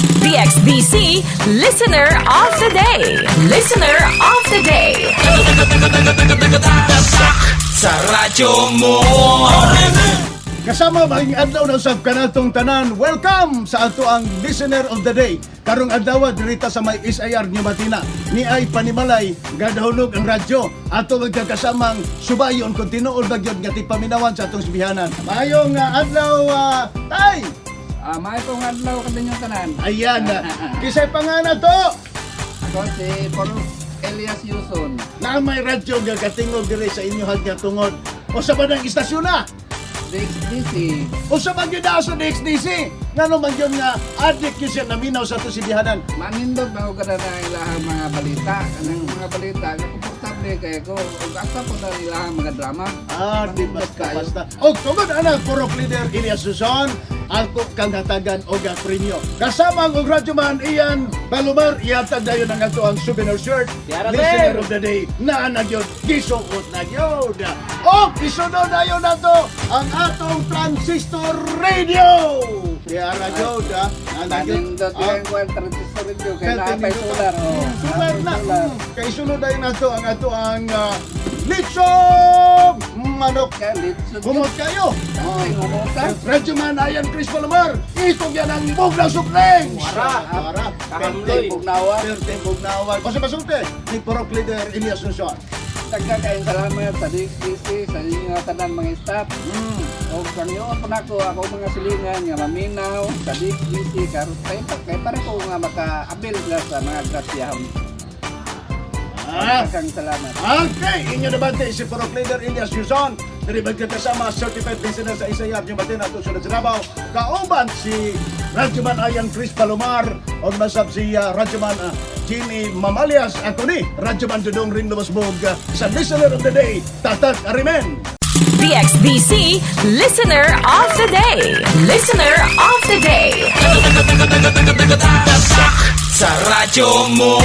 DXBC Listener of the Day. Listener of the Day. Sa radyo mo. Kasama maing adlaw na usab kanatong tanan. Welcome sa ato ang Listener of the Day. Karong adlaw dirita sa may SIR New Matina. Ni ay panimalay gadahulog ang radyo. Ato magkakasamang subayon kung tinuod bagyod nga tipaminawan sa atong subihanan. Maayong adlaw tay. May kong adlaw ka din yung tanan. Ayan. Kisay pangalan to. Ako si Paul Elias Yuson. Na may radyo nga katingog dire sa inyo nga tungod. O sa badang istasyon na. DXDC. O sa magyuda sa DXDC. Nga naman yun nga adik yun siya naminaw sa itong sibihanan. Manindog na ako kada na ilahang mga balita. Kanang mga balita, komportable kayo ko. Ug asa po na ilahang mga drama. Di basta basta. O tungod anak, Purok Leader Elias Suson. Ako kang hatagan o ga premyo. Kasama ang radyoman Ian Balumar. Ihatag na yun ang ato ang souvenir shirt. Listener of the Day. Na nagyod. Gisuot nagyod. O isunod na yun na to ang atong transistor radio. Kaya nagyod ha. Manindog yung kwan transistor radio. Kaya napay solar. Solar na. Kaya isunod na yun na to ang ato ang Litsong Manok. Kaya litso. Humot kayo. Humutan. Radyoman Ayan Chris Palomar. Ito yan ang Bugnaw Supleng. Para. Kahamloy. Bugnawan. Perte Bugnawan. Kasi masunte. Ni Purok Leader Elias Suson. Nagkakain salamat sa DXDC, sa inyo tanan mga staff. O kanyo po na ako mga silingan nga maminaw sa DXDC karon kay pare ko nga maka-abil sa mga grasyahon. Kang salamat. Okay, inyo nabante si Purok Leader Elias Suson. Dari magkakasama certified listener sa Isayar yung batin ato sunod sa Davao. Kauban si Radyoman Ayan Chris Palomar o masab si Radyoman Ginny Mamalias. Ako ni Radyoman Dudong Rin Lumasbog sa Listener of the Day, Tatak Arimen. DXBC Listener of the Day. Listener of the Day. Sa radyo mo.